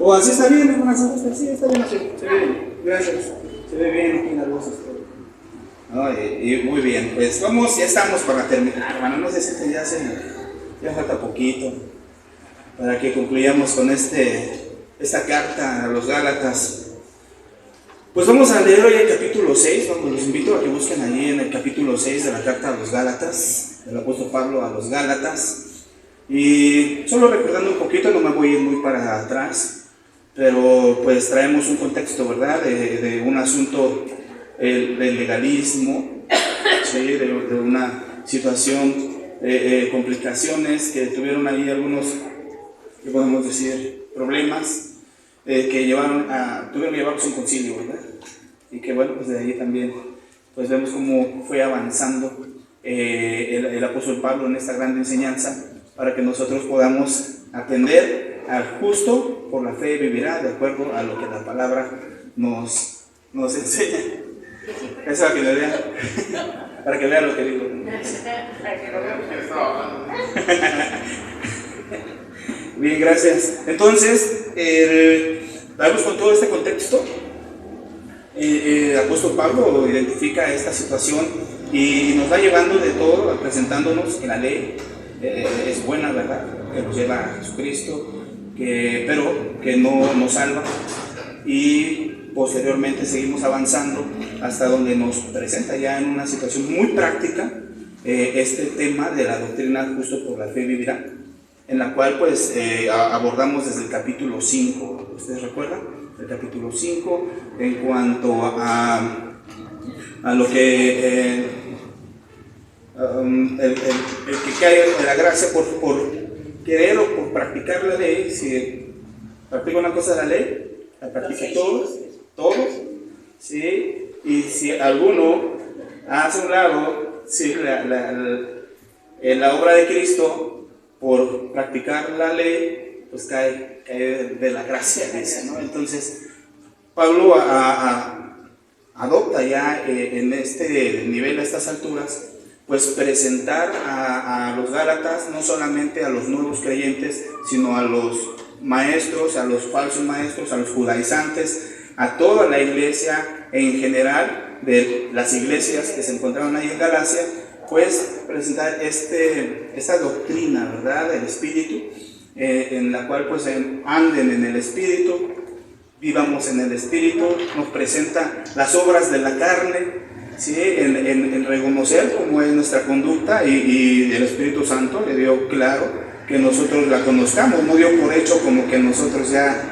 ¿O así está bien, hermanas? Sí, está bien así. Se ve bien. Gracias. Se ve bien aquí en las luces. Muy bien, pues ya estamos para terminar, hermano. No sé si ya falta poquito para que concluyamos con esta carta a los Gálatas. Pues vamos a leer hoy el capítulo 6, los invito a que busquen allí en el capítulo 6 de la carta a los Gálatas, del apóstol Pablo a los Gálatas. Y solo recordando un poquito, no me voy a ir muy para atrás, pero pues traemos un contexto, ¿verdad?, de un asunto del legalismo, ¿sí?, de una situación, complicaciones que tuvieron ahí algunos, ¿qué podemos decir?, problemas que tuvieron que llevarlos a un concilio, ¿verdad? Y que bueno, pues de ahí también pues vemos cómo fue avanzando el apóstol Pablo en esta gran enseñanza para que nosotros podamos atender al justo por la fe vivirá, de acuerdo a lo que la palabra nos enseña. Eso para que lo vean, para que vean lo que digo. Para que lo vean que estaba hablando. Bien, gracias. Entonces, vamos con todo este contexto. El apóstol Pablo identifica esta situación y nos va llevando de todo, presentándonos que la ley es buena, ¿verdad?, que nos lleva a Jesucristo, pero que no nos salva. Y posteriormente seguimos avanzando hasta donde nos presenta ya en una situación muy práctica este tema de la doctrina justo por la fe vivirá, en la cual pues abordamos desde el capítulo 5, ¿ustedes recuerdan? El capítulo 5 en cuanto a lo que el que cae en la gracia por querer o por practicar la ley. Si practica una cosa de la ley, la practica todos, ¿sí? Y si alguno hace un lado, ¿sí?, la obra de Cristo por practicar la ley, pues cae de la gracia, dice, ¿no? Entonces Pablo adopta ya en este nivel, a estas alturas, pues presentar a los Gálatas, no solamente a los nuevos creyentes, sino a los maestros, a los falsos maestros, a los judaizantes, a toda la iglesia en general, de las iglesias que se encontraron ahí en Galacia, pues presentar esta doctrina, ¿verdad?, del Espíritu, en la cual pues anden en el Espíritu, vivamos en el Espíritu. Nos presenta las obras de la carne, ¿sí?, en reconocer cómo es nuestra conducta, y el Espíritu Santo le dio claro que nosotros la conozcamos, no dio por hecho como que nosotros ya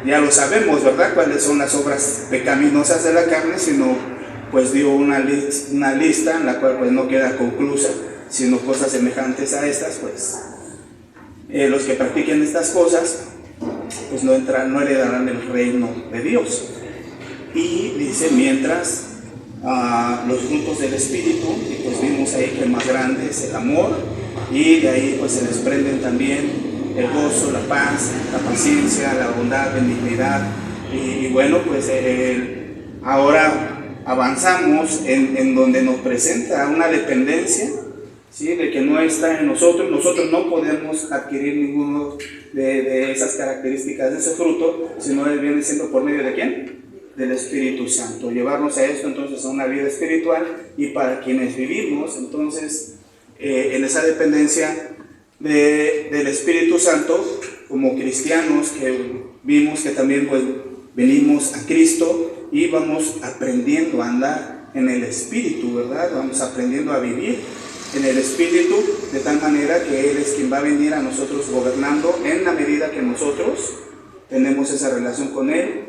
lo sabemos, ¿verdad?, cuáles son las obras pecaminosas de la carne, sino pues dio una lista en la cual pues no queda conclusa, sino cosas semejantes a estas, pues los que practiquen estas cosas pues no heredarán el reino de Dios. Y dice, mientras los frutos del Espíritu, y pues vimos ahí que el más grande es el amor, y de ahí pues se desprenden también el gozo, la paz, la paciencia, la bondad, benignidad, y bueno, pues ahora avanzamos en donde nos presenta una dependencia, ¿sí?, de que no está en nosotros no podemos adquirir ninguno de esas características, de ese fruto, sino viene siendo por medio de ¿quién? Del Espíritu Santo. Llevarnos a esto entonces a una vida espiritual, y para quienes vivimos entonces en esa dependencia del Espíritu Santo, como cristianos que vimos que también pues venimos a Cristo y vamos aprendiendo a andar en el Espíritu, ¿verdad? Vamos aprendiendo a vivir en el Espíritu, de tal manera que Él es quien va a venir a nosotros gobernando en la medida que nosotros tenemos esa relación con Él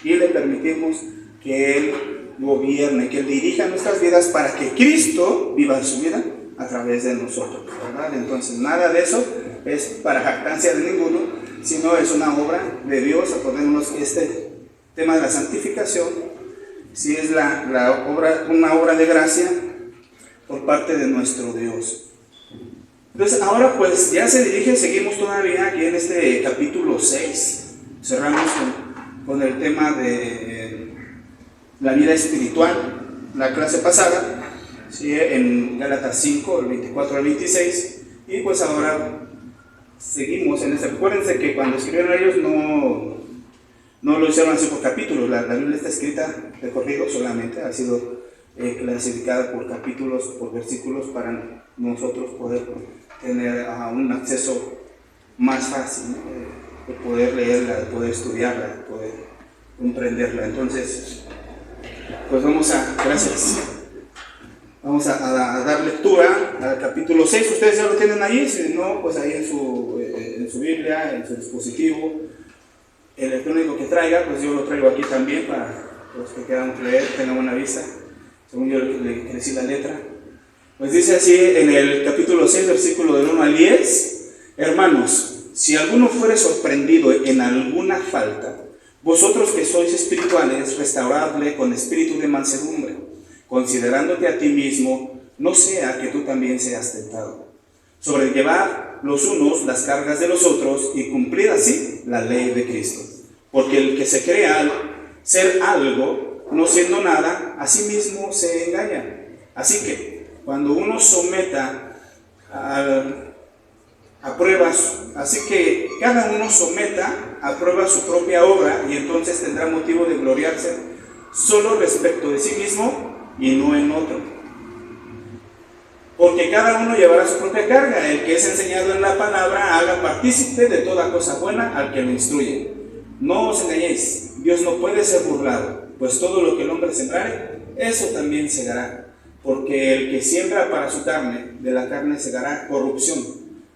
y le permitimos que Él gobierne, que Él dirija nuestras vidas para que Cristo viva su vida a través de nosotros, ¿verdad? Entonces nada de eso es para jactancia de ninguno, sino es una obra de Dios. Acordémonos que este tema de la santificación, sí, es una obra de gracia por parte de nuestro Dios. Entonces ahora pues ya seguimos todavía aquí en este capítulo 6, cerramos con el tema de la vida espiritual, la clase pasada, ¿sí?, en Gálatas 5, el 24 al 26, y pues ahora seguimos en este. Acuérdense que cuando escribieron ellos no lo hicieron así por capítulos. La Biblia está escrita de corrido solamente, ha sido clasificada por capítulos, por versículos, para nosotros poder tener un acceso más fácil, ¿no? De poder leerla, de poder estudiarla, de poder comprenderla. Entonces, pues vamos a dar lectura al capítulo 6. Ustedes ya lo tienen ahí, si no, pues ahí en su Biblia, en su dispositivo electrónico que traiga, pues yo lo traigo aquí también para los que quieran leer, tengan buena vista, según yo le crecí la letra. Pues dice así en el capítulo 6, versículo del 1 al 10: hermanos, si alguno fuere sorprendido en alguna falta, vosotros que sois espirituales, restauradle con espíritu de mansedumbre, considerándote a ti mismo, no sea que tú también seas tentado. Sobrellevad los unos las cargas de los otros y cumplid así la ley de Cristo. Porque el que se crea ser algo, no siendo nada, a sí mismo se engaña. Así que, cuando uno someta a pruebas, así que cada uno someta a prueba su propia obra, y entonces tendrá motivo de gloriarse solo respecto de sí mismo y no en otro. Porque cada uno llevará su propia carga. El que es enseñado en la palabra haga partícipe de toda cosa buena al que lo instruye. No os engañéis, Dios no puede ser burlado, pues todo lo que el hombre sembrare, eso también segará. Porque el que siembra para su carne, de la carne segará corrupción,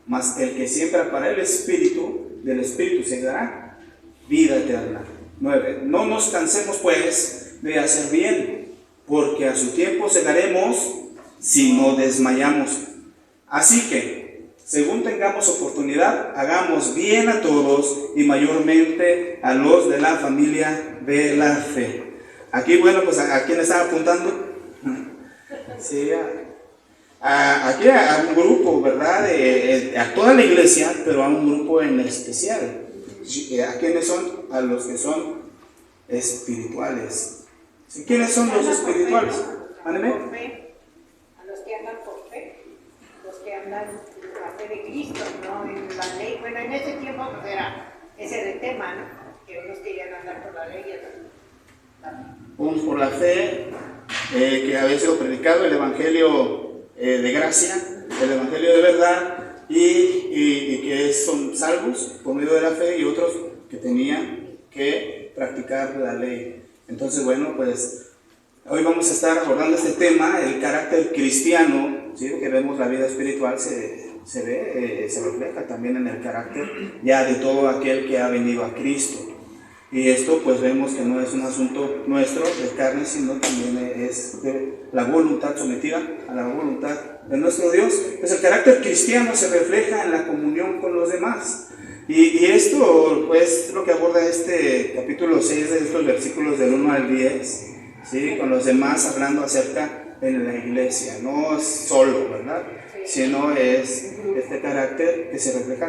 mas el que siembra para el Espíritu, del Espíritu segará vida eterna. 9. No nos cansemos pues de hacer bien, porque a su tiempo segaremos si no desmayamos. Así que, según tengamos oportunidad, hagamos bien a todos y mayormente a los de la familia de la fe. Aquí, bueno, pues ¿a quién estaba apuntando? Sí, aquí a un grupo, ¿verdad? A toda la iglesia, pero a un grupo en especial. ¿A quiénes son? A los que son espirituales. ¿Sí? ¿Quiénes son los espirituales? ¿Ándeme? A los que andan por fe, los que andan en la fe de Cristo, no en la ley. Bueno, en ese tiempo pues era ese era el tema, ¿no? Que unos querían andar por la ley y otros. Unos por la fe, que había sido predicado el Evangelio de gracia, el Evangelio de verdad, y que son salvos por medio de la fe, y otros que tenían que practicar la ley. Entonces, bueno, pues hoy vamos a estar abordando este tema, el carácter cristiano, ¿sí? Que vemos la vida espiritual se refleja también en el carácter ya de todo aquel que ha venido a Cristo. Y esto pues vemos que no es un asunto nuestro de carne, sino también es de la voluntad, sometida a la voluntad de nuestro Dios. Pues el carácter cristiano se refleja en la comunión con los demás. Y esto pues es lo que aborda este capítulo 6 de estos versículos del 1 al 10, ¿sí? Con los demás hablando acerca de la iglesia. No es solo, ¿verdad? Sino es este carácter que se refleja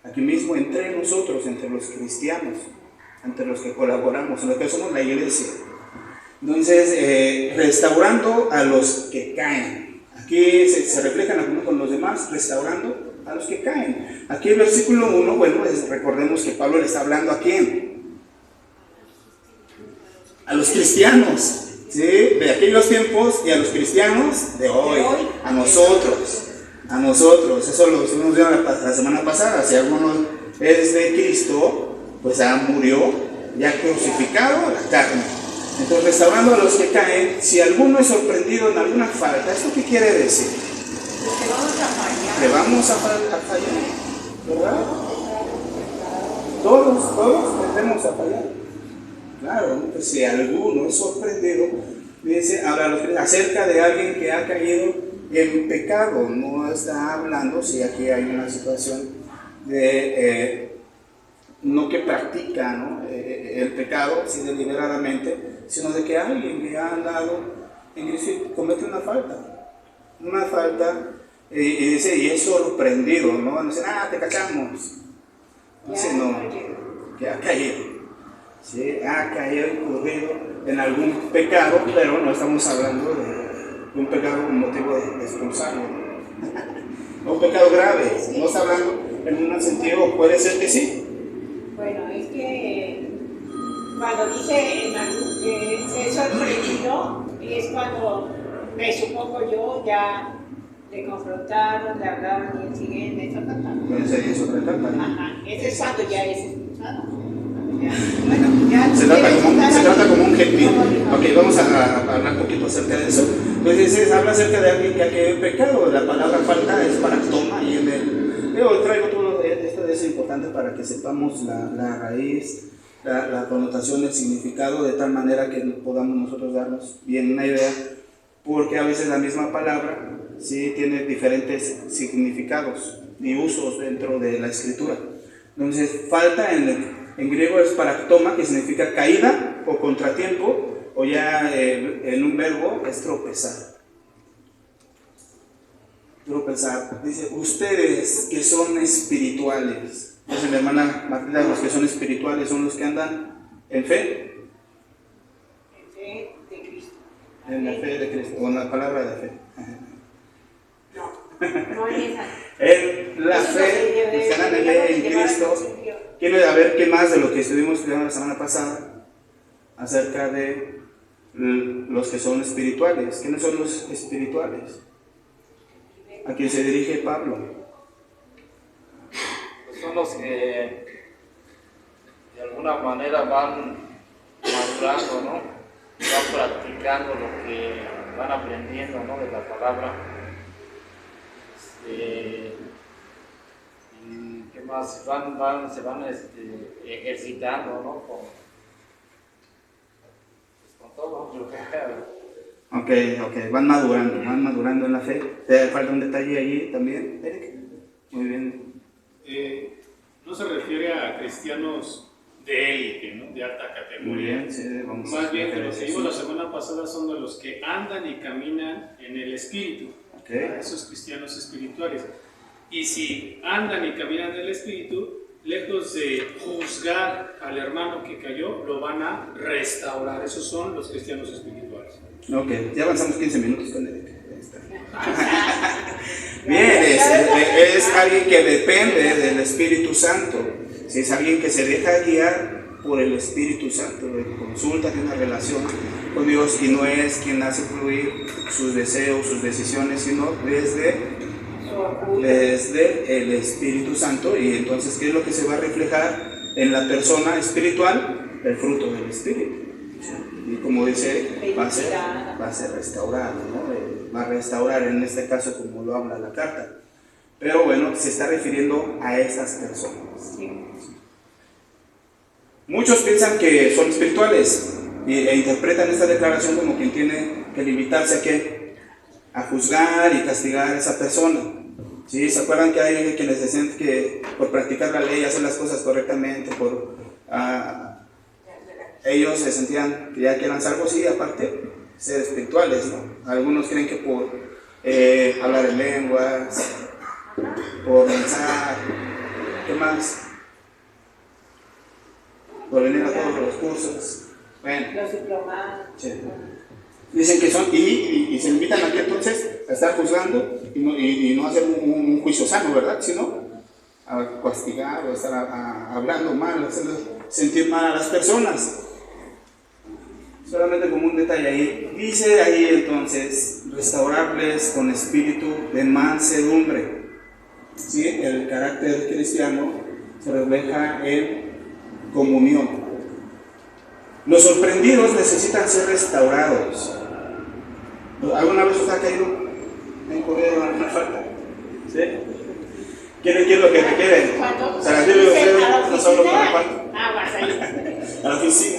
aquí mismo entre nosotros, entre los cristianos, entre los que colaboramos, en los que somos la iglesia. Entonces, restaurando a los que caen. Aquí se refleja en la comunión con los demás, restaurando a los que caen. Aquí el versículo 1, bueno, recordemos que Pablo le está hablando ¿a quién? A los cristianos, ¿sí? De aquellos tiempos, y a los cristianos de hoy, a nosotros. Eso lo vimos la semana pasada. Si alguno es de Cristo, pues ya murió, ya crucificado a la carne. Entonces, restaurando a los que caen, si alguno es sorprendido en alguna falta, ¿esto qué quiere decir? Que vamos a fallar. Que vamos a fallar, ¿verdad? Todos tendemos a fallar. Claro, pues si alguno es sorprendido, dice, habla acerca de alguien que ha caído en pecado. No está hablando, si aquí hay una situación de no que practica, ¿no? El pecado, sí, deliberadamente, sino de que alguien que ha andado en Cristo comete una falta, y dice, y es sorprendido, ¿no? No dice, te cachamos. Dice, no, que ha caído, ¿sí? Ha caído, incurrido en algún pecado, pero no estamos hablando de un pecado con motivo de expulsarlo, ¿no? Un pecado grave, no está hablando. en un sentido puede ser que sí. Bueno, es que cuando dice en algún que se sorprendió, es cuando, me supongo yo, ya le confrontaron, le hablaron y él sigue en esa etapa. Puede ser eso, ¿verdad? Ajá, ese es cuando ya es expulsado. Bueno, ya Se trata como un gentil. Ok, vamos a hablar un poquito acerca de eso. Entonces habla acerca de alguien que ha caído en pecado. La palabra falta es paractoma y en el... Yo traigo todo esto, es importante para que sepamos la raíz, la connotación, el significado, de tal manera que podamos nosotros darnos bien una idea, porque a veces la misma palabra sí tiene diferentes significados y usos dentro de la escritura. Entonces falta en griego es paractoma, que significa caída o contratiempo, o ya en un verbo es tropezar. Tropezar. Dice, ustedes que son espirituales. Dice mi hermana Matilda, los que son espirituales son los que andan en fe. En fe de Cristo. En la fe de Cristo, o en la palabra de fe. No en esa. En la fe, los que andan en fe en Cristo. Quiero ver qué más de lo que estuvimos estudiando la semana pasada acerca de los que son espirituales. ¿Quiénes son los espirituales? ¿A quién se dirige Pablo? Pues son los que de alguna manera van madurando, ¿no? Van practicando lo que van aprendiendo, ¿no? De la palabra. Y qué más, se van ejercitando, ¿no? Con todo, yo creo. Ok, van madurando en la fe. ¿Te falta un detalle allí también, Eric? Muy bien. No se refiere a cristianos de élite, ¿no? De alta categoría. Muy bien, sí, vamos Más bien, de a lo que vimos la semana pasada son de los que andan y caminan en el Espíritu. Okay. Esos cristianos espirituales. Y si andan y caminan en el Espíritu, lejos de juzgar al hermano que cayó, lo van a restaurar. Esos son los cristianos espirituales. Ok, ya avanzamos 15 minutos con Eric. Bien, es alguien que depende del Espíritu Santo. Si es alguien que se deja guiar por el Espíritu Santo, consulta, tiene una relación con Dios y no es quien hace fluir sus deseos, sus decisiones, sino desde el Espíritu Santo. Y entonces, ¿qué es lo que se va a reflejar en la persona espiritual? El fruto del Espíritu. Y como dice, va a ser restaurado, ¿no? Va a restaurar en este caso como lo habla la carta. Pero bueno, se está refiriendo a esas personas. Sí. Muchos piensan que son espirituales e interpretan esta declaración como quien tiene que limitarse a ¿qué? A juzgar y castigar a esa persona. ¿Sí? ¿Se acuerdan que hay quienes dicen que por practicar la ley, hacer las cosas correctamente, ellos se sentían que eran salvos? Sí, aparte ser espirituales, ¿no? Algunos creen que por hablar en lenguas, por pensar, ¿qué más? Por venir a todos los cursos. Bueno, Los diplomados. sí. Dicen que son, y se limitan aquí entonces a estar juzgando y no hacer un juicio sano, ¿verdad? Sino a castigar o estar hablando mal, hacerles sentir mal a las personas. Solamente como un detalle ahí. Dice ahí entonces, restaurarles con espíritu de mansedumbre. ¿Sí? El carácter cristiano se refleja en comunión. Los sorprendidos necesitan ser restaurados. ¿Alguna vez usted ha caído en corrido en una falta? ¿Sí? ¿Quién es lo que requiere? Se las debe usted, no solo para la falta. A la oficina.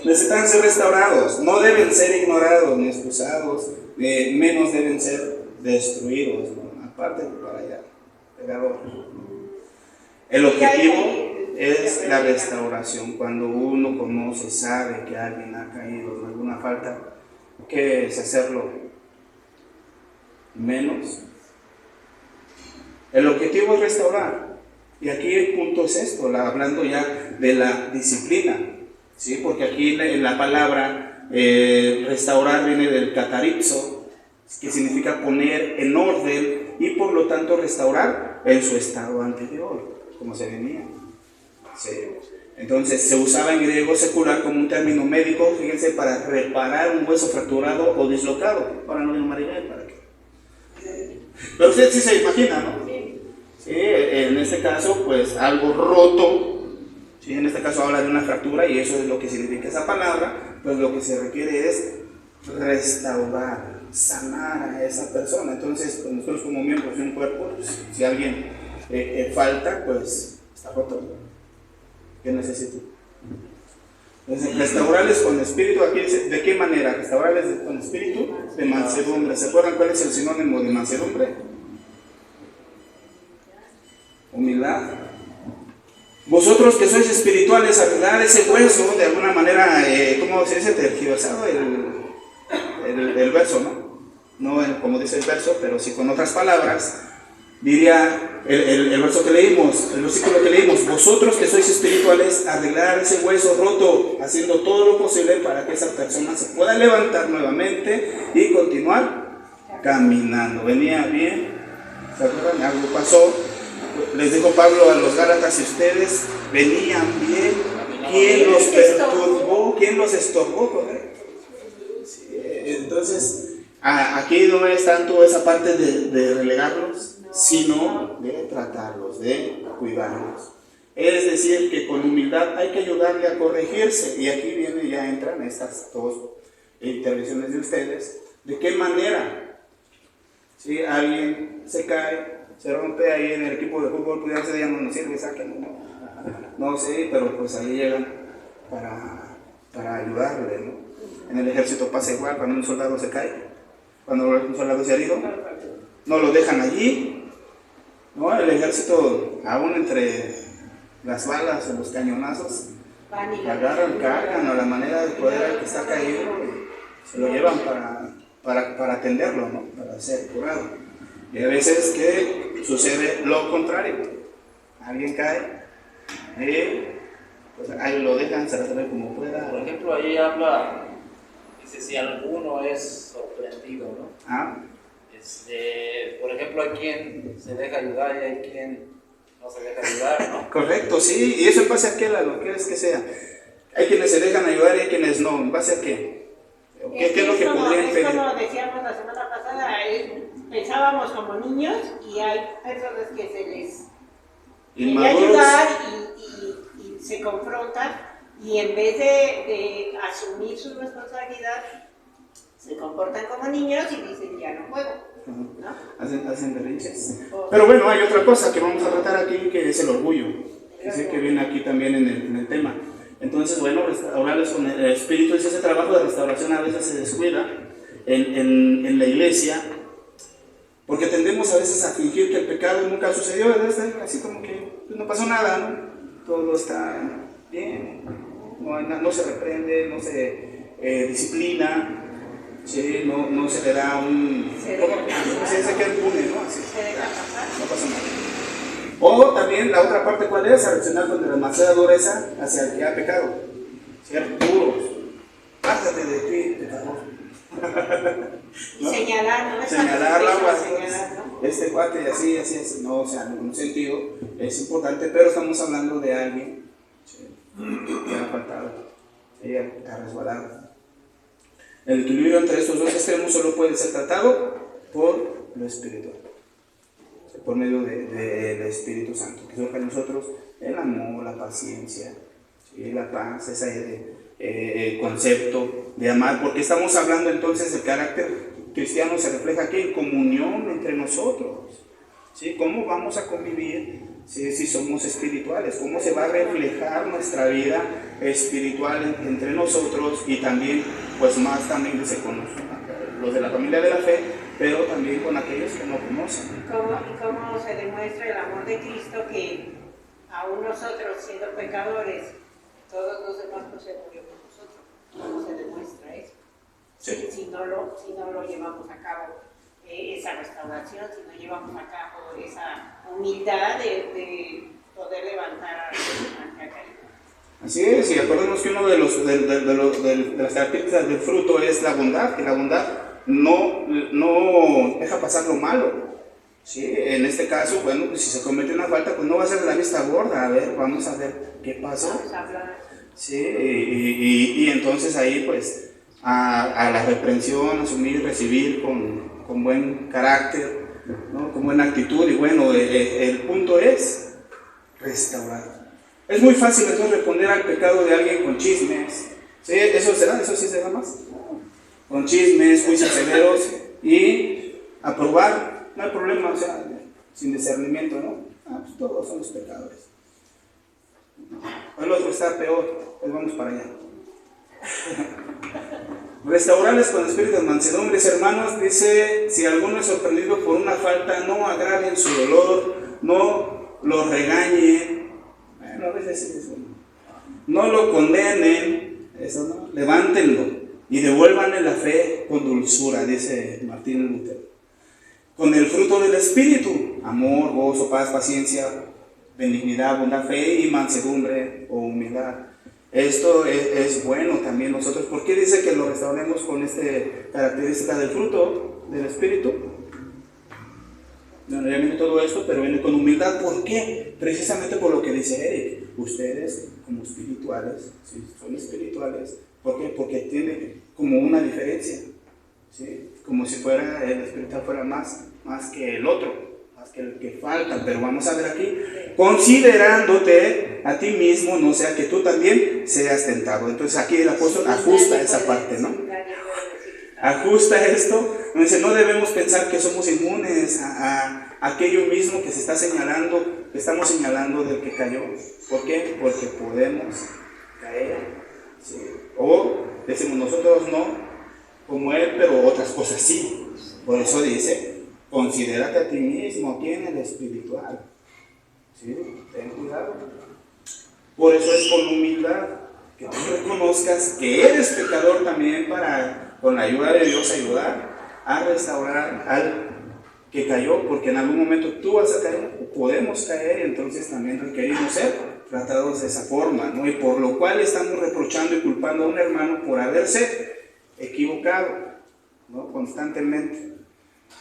Necesitan ser restaurados. No deben ser ignorados ni excusados, menos deben ser destruidos, ¿no? Aparte para allá, pecador. El objetivo es la restauración. Cuando uno conoce, sabe que alguien ha caído en alguna falta, ¿qué es hacerlo menos? El objetivo es restaurar. Y aquí el punto es esto, hablando ya de la disciplina, ¿sí? Porque aquí en la palabra restaurar viene del catarizo, que significa poner en orden, y por lo tanto restaurar regresar en su estado anterior, como se venía. Sí. Entonces se usaba en griego secular como un término médico, fíjense, para reparar un hueso fracturado o dislocado. Ahora no digo Maribel, ¿para qué? Pero usted sí se imagina, ¿no? Sí, en este caso, pues algo roto. Sí, en este caso habla de una fractura y eso es lo que significa esa palabra. Pues lo que se requiere es restaurar, sanar a esa persona. Entonces, pues, nosotros como miembros de un cuerpo, pues, si alguien falta, pues está roto. ¿Qué necesito? Entonces, restaurarles con espíritu. Aquí dice, ¿de qué manera? Restaurarles con espíritu de mansedumbre. ¿Se acuerdan cuál es el sinónimo de mansedumbre? Humildad. Vosotros que sois espirituales, arreglar ese hueso, de alguna manera, ¿cómo se dice? Tergiversado el verso, ¿no? No como dice el verso, pero sí con otras palabras. Diría el verso que leímos, el versículo que leímos: vosotros que sois espirituales, arreglar ese hueso roto, haciendo todo lo posible para que esa persona se pueda levantar nuevamente y continuar caminando. Venía bien, ¿se acuerdan? Algo pasó. Les dijo Pablo a los Gálatas: si ustedes venían bien, ¿quién los perturbó? ¿Quién los estorbó? ¿Correcto? Sí, entonces, aquí no es tanto esa parte de relegarlos, sino de tratarlos, de cuidarlos. Es decir, que con humildad hay que ayudarle a corregirse. Y aquí ya entran estas dos intervenciones de ustedes. ¿De qué manera? Si alguien se cae, se rompe ahí en el equipo de fútbol, pues ya no nos sirve, sáquenlo. No sé, pero pues ahí llegan para ayudarle, ¿no? En el ejército pasa igual, cuando un soldado se cae, cuando un soldado se ha herido, no lo dejan allí, ¿no? El ejército, aún entre las balas o los cañonazos, agarran, cargan, o la manera de poder al que está caído, se lo llevan para atenderlo, ¿no? Para ser curado. Y a veces que sucede lo contrario, alguien cae, pues ahí lo dejan, se lo trae como pueda. Por ejemplo, ahí habla, dice, si alguno es sorprendido, ¿no? Por ejemplo, hay quien se deja ayudar y hay quien no se deja ayudar, ¿no? Correcto, sí, y eso en base a qué, a lo que es que sea. Hay quienes se dejan ayudar y hay quienes no, ¿en base a qué? ¿Qué es lo que podrían pedir? Es como decíamos la semana pasada, pensábamos como niños y hay personas que se les quiere ayudar y se confrontan, y en vez de asumir su responsabilidad, se comportan como niños y dicen ya no puedo, ¿no? Hacen berrinches. Pero bueno, hay otra cosa que vamos a tratar aquí, que es el orgullo, que viene aquí también en el tema. Entonces, bueno, restaurarles con el espíritu, es ese trabajo de restauración a veces se descuida en la iglesia, porque tendemos a veces a fingir que el pecado nunca sucedió, así como que pues, no pasó nada, ¿no? Todo está bien, no se reprende, no se disciplina, ¿sí? No se le da un... se queda impune, ¿no? Así, no pasa nada. O también la otra parte, ¿cuál es? A reaccionar con demasiada dureza hacia el que ha pecado. Ser duros. Pásate de ti, pecador. ¿No? Señalar, ¿no? Señalarla, ¿no? Este cuate y así, no, o sea, en un sentido es importante, pero estamos hablando de alguien que ha faltado, que ha resbalado. El equilibrio entre estos dos extremos solo puede ser tratado por lo espiritual, por medio del Espíritu Santo, que surja en nosotros el amor, la paciencia, ¿sí? La paz, ese concepto de amar, porque estamos hablando entonces del carácter cristiano, se refleja aquí en comunión entre nosotros, ¿sí? ¿Cómo vamos a convivir si somos espirituales? ¿Cómo se va a reflejar nuestra vida espiritual entre nosotros? Y también, pues más también con los de la familia de la fe, pero también con aquellos que no conocen. ¿Cómo se demuestra el amor de Cristo, que aún nosotros siendo pecadores, todos los demás pues se murió por nosotros? ¿Cómo se demuestra eso? Sí. Si no lo llevamos a cabo, esa restauración, si no llevamos a cabo esa humildad de poder levantar a la caída. Así es, y acordemos que uno de las características del fruto es la bondad, que la bondad no deja pasar lo malo, Sí, en este caso, bueno, pues si se comete una falta, pues no va a ser de la vista gorda. A ver, vamos a ver qué pasó. Vamos a hablar. Sí, y entonces ahí pues a la reprensión, asumir, recibir con buen carácter, ¿no? Con buena actitud, y bueno, el punto es restaurar. Es muy fácil entonces responder al pecado de alguien con chismes. ¿Sí? ¿Eso sí se da más? Con chismes, juicios severos y aprobar, no hay problema, o sea, sin discernimiento, ¿no? Pues todos somos pecadores. El otro está peor, pues vamos para allá. Restaurarles con espíritu de mansedumbre, hermanos, dice: si alguno es sorprendido por una falta, no agraven su dolor, no lo regañen. Bueno, a veces es bueno. No lo condenen, eso no, levántenlo y devuélvanle la fe con dulzura, dice Martín Lutero. Con el fruto del espíritu: amor, gozo, paz, paciencia, benignidad, bondad, fe y mansedumbre o humildad. Esto es bueno también nosotros. ¿Por qué dice que lo restauremos con esta característica del fruto del espíritu? Bueno, ya viene todo esto, pero viene con humildad. ¿Por qué? Precisamente por lo que dice Eric. Ustedes, como espirituales, ¿sí? Son espirituales. ¿Por qué? Porque tiene como una diferencia, ¿sí? Como si fuera el espiritual fuera más que el otro, más que el que falta. Pero vamos a ver aquí: considerándote a ti mismo, no sea que tú también seas tentado. Entonces aquí el apóstol ajusta esa parte, ¿no? Ajusta esto. Dice: no debemos pensar que somos inmunes a aquello mismo que se está señalando, que estamos señalando del que cayó. ¿Por qué? Porque podemos caer, ¿sí? O decimos nosotros no, como él, pero otras cosas sí. Por eso dice: considérate a ti mismo aquí en el espiritual, ¿sí? Ten cuidado. Por eso es con humildad, que tú reconozcas que eres pecador también, para con la ayuda de Dios ayudar a restaurar al que cayó, porque en algún momento tú vas a caer, o podemos caer, y entonces también requerimos ser tratados de esa forma, ¿no? Y por lo cual estamos reprochando y culpando a un hermano por haberse equivocado, ¿no? Constantemente,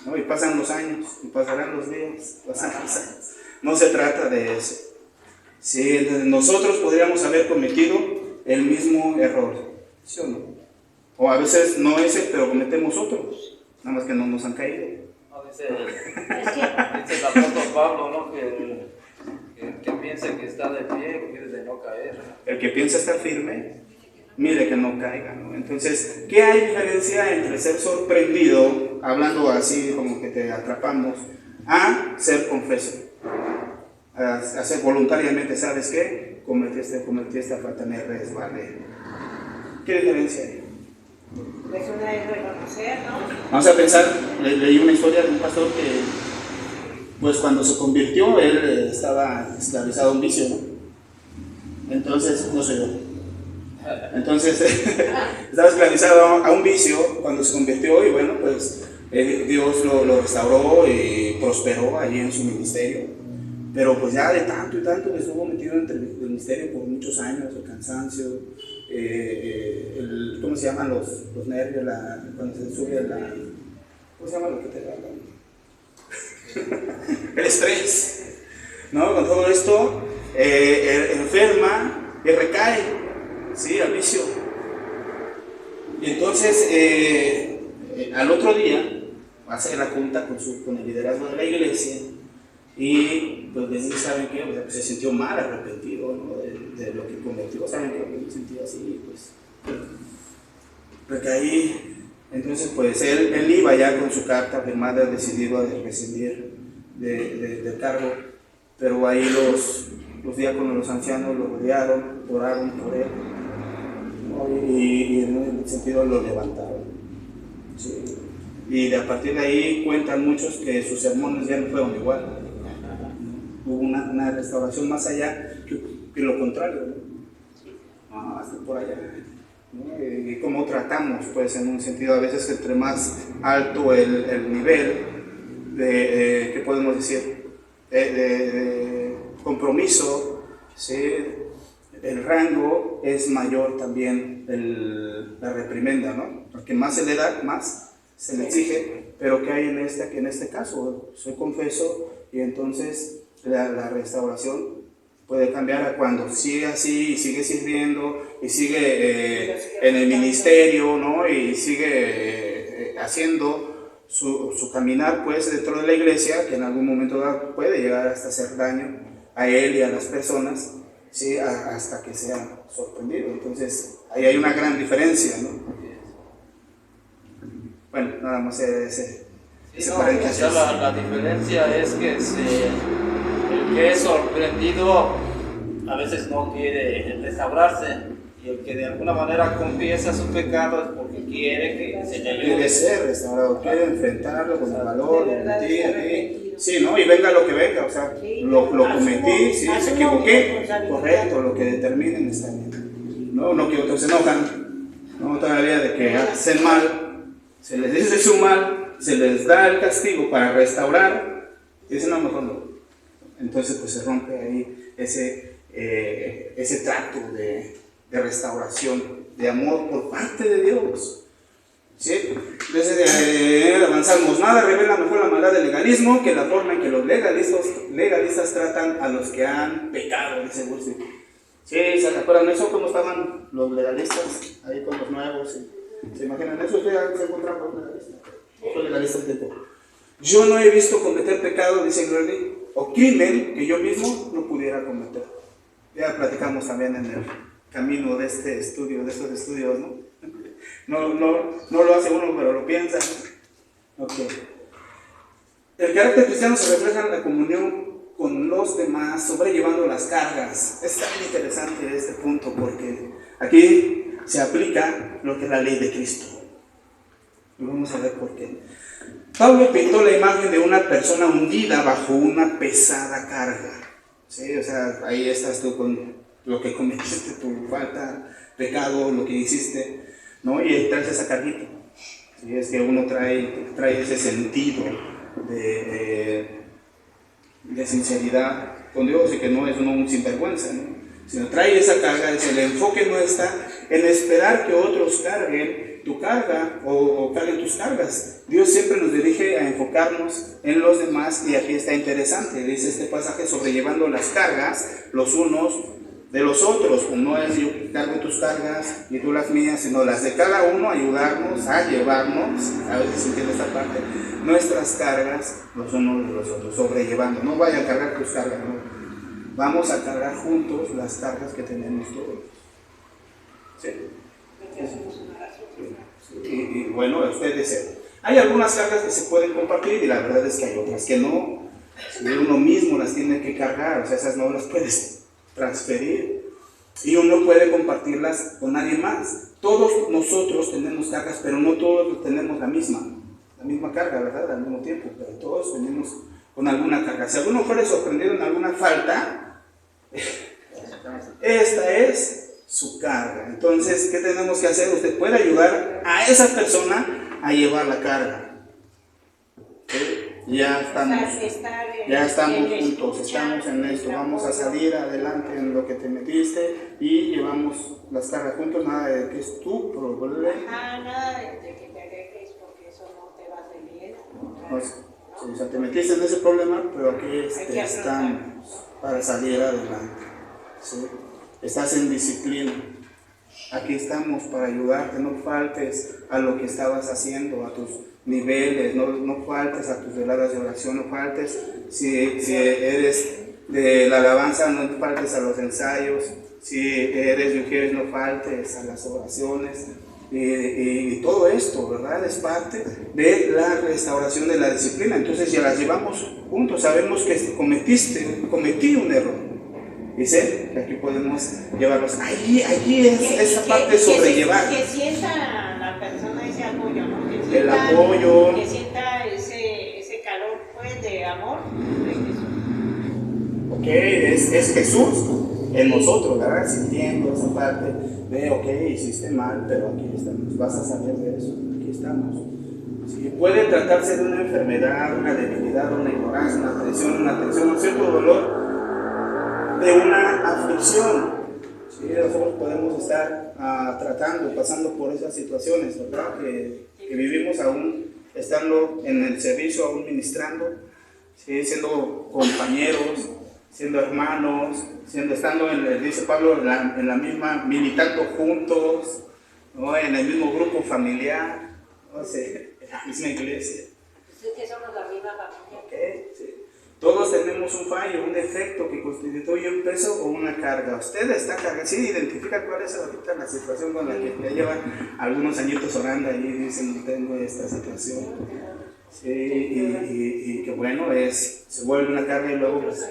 ¿no? Y pasan los años, y pasarán los días, pasan los años. No se trata de eso. Sí, nosotros podríamos haber cometido el mismo error, ¿sí o no? O a veces no ese, pero cometemos otros, nada más que no nos han caído. No, dice el apóstol Pablo, ¿no? Que piense que está de pie, que de no caer. El que piensa estar firme, mire que no caiga, ¿no? Entonces, ¿qué hay diferencia entre ser sorprendido, hablando así como que te atrapamos, a ser confeso? A hacer voluntariamente, ¿sabes qué? Cometí esta falta, me resbalé. ¿Qué diferencia hay? Pues una es reconocer, ¿no? Vamos a pensar, leí una historia de un pastor que, pues cuando se convirtió, él estaba esclavizado a un vicio, ¿no? Entonces, no soy yo. Entonces, estaba esclavizado a un vicio cuando se convirtió, y bueno, pues Dios lo restauró y prosperó allí en su ministerio. Pero pues ya de tanto y tanto que estuvo metido entre el ministerio por muchos años, el cansancio, ¿cómo se llaman los nervios? Cuando se sube ¿cómo se llama lo que te da? El estrés, ¿no? Con todo esto, enferma y recae, ¿sí? Al vicio. Y entonces, al otro día, hace la junta con el liderazgo de la iglesia. Y pues les dice: ¿saben qué? Pues se sintió mal, arrepentido, ¿no? de lo que cometió. ¿Saben qué? Pues me sentí así, pues recaí. Entonces pues él iba ya con su carta firmada, decidido a rescindir del cargo. Pero ahí los diáconos, los ancianos lo rodearon, oraron por él, ¿no? Y en el sentido lo levantaron, ¿sí? Y a partir de ahí cuentan muchos que sus sermones ya no fueron igual. Hubo una restauración más allá que lo contrario, ¿no? Hasta por allá, ¿no? Y cómo tratamos, pues, en un sentido, a veces entre más alto el nivel de ¿qué podemos decir? De compromiso, ¿sí? El rango es mayor también la reprimenda, ¿no? Porque más se le da, más se le exige, pero ¿qué hay en este caso? Soy confeso y entonces la restauración puede cambiar a cuando sigue así y sigue sirviendo y sigue en el ministerio, ¿no? Y sigue haciendo su caminar pues dentro de la iglesia, que en algún momento dado puede llegar hasta hacer daño a él y a las personas, ¿sí? Hasta que sea sorprendido. Entonces ahí hay una gran diferencia, ¿no? Bueno, nada más ese paréntesis. La diferencia es que el que es sorprendido a veces no quiere restaurarse, y el que de alguna manera confiesa su pecado es porque quiere que se le ayude. Quiere ser restaurado, quiere enfrentarlo con el valor, sí, ¿no? Y venga lo que venga, o sea, lo cometí, sí, se equivoqué, correcto, lo que determinen está bien. No que otros se enojan, no todavía de que hacen mal, se les dice su mal, se les da el castigo para restaurar, y dicen no, mejor no. Entonces pues se rompe ahí ese trato de restauración, de amor por parte de Dios. ¿Sí? Entonces avanzamos, nada revela mejor la maldad del legalismo que la forma en que los legalistas tratan a los que han pecado, dice Bursi. ¿Sí? ¿Se acuerdan eso? ¿Cómo estaban los legalistas ahí con los nuevos? ¿Sí? ¿Se imaginan eso? ¿Ustedes se encontraron con los legalistas? Otros legalistas de todo. Yo no he visto cometer pecado, dice Glory, o crimen que yo mismo no pudiera cometer. Ya platicamos también en el camino de este estudio, de estos estudios, ¿no? No lo hace uno, pero lo piensa. Okay. El carácter cristiano se refleja en la comunión con los demás, sobrellevando las cargas. Es tan interesante este punto porque aquí se aplica lo que es la ley de Cristo. Y vamos a ver por qué. Pablo pintó la imagen de una persona hundida bajo una pesada carga. ¿Sí? O sea, ahí estás tú con lo que cometiste, tu falta, pecado, lo que hiciste, ¿no? Y traes esa carguita. ¿Sí? Es que uno trae ese sentido de sinceridad con Dios y que no es uno un sinvergüenza, ¿no? Sino trae esa carga, el enfoque no está en esperar que otros carguen tu carga o carguen tus cargas. Dios siempre nos dirige a enfocarnos en los demás y aquí está interesante, dice este pasaje, sobrellevando las cargas los unos de los otros, pues no es yo cargo tus cargas y tú las mías, sino las de cada uno, ayudarnos a llevarnos, a veces se entiende esta parte, nuestras cargas los unos de los otros, sobrellevando, no vaya a cargar tus cargas, no, vamos a cargar juntos las cargas que tenemos todos. ¿Sí? Y bueno, ustedes hay algunas cargas que se pueden compartir y la verdad es que hay otras que no. Si uno mismo las tiene que cargar, o sea, esas no las puedes transferir y uno puede compartirlas con nadie más. Todos nosotros tenemos cargas, pero no todos tenemos la misma carga, ¿verdad? Al mismo tiempo, pero todos venimos con alguna carga. Si alguno fuera sorprendido en alguna falta, esta es su carga. Entonces, ¿qué tenemos que hacer? Usted puede ayudar a esa persona a llevar la carga. ¿Sí? Ya estamos juntos, estamos en esto, vamos a salir adelante en lo que te metiste y llevamos las cargas juntos, nada de que es tu problema. Nada de que te alejes porque eso no te va a hacer bien. No, sí, o sea, te metiste en ese problema, pero aquí estamos para salir adelante. ¿Sí? Estás en disciplina. Aquí estamos para ayudarte, no faltes a lo que estabas haciendo, a tus niveles, no faltes a tus veladas de oración, no faltes, si eres de la alabanza, no faltes a los ensayos, si eres de mujeres, no faltes a las oraciones, y todo esto, ¿verdad? Es parte de la restauración de la disciplina. Entonces ya las llevamos juntos, sabemos que cometí un error. Dice que aquí podemos llevarlos. Allí es esa parte de sobrellevar. Que sienta la persona ese apoyo, ¿no? El apoyo. Que sienta ese calor, pues, de amor de Jesús. Ok, es Jesús en nosotros, ¿verdad? Sintiendo esa parte de, ok, hiciste mal, pero aquí estamos. Vas a salir de eso. Aquí estamos. Sí, puede tratarse de una enfermedad, una debilidad, una ignorancia, una tensión, un cierto dolor, de una aflicción. ¿Sí? Nosotros podemos estar pasando por esas situaciones, ¿verdad? Que vivimos aún estando en el servicio, aún ministrando, ¿sí? Siendo compañeros, siendo hermanos, estando, dice Pablo, en la misma, militando juntos, ¿no? En el mismo grupo familiar, no sé, en la misma iglesia. Es que somos la misma familia. Okay, sí. Todos tenemos un fallo, un defecto que constituye un peso o una carga. Usted está cargando, sí, identifica cuál es ahorita la situación con la que ya llevan algunos añitos orando ahí, dicen, tengo esta situación. Sí, y que bueno, se vuelve una carga y luego pues,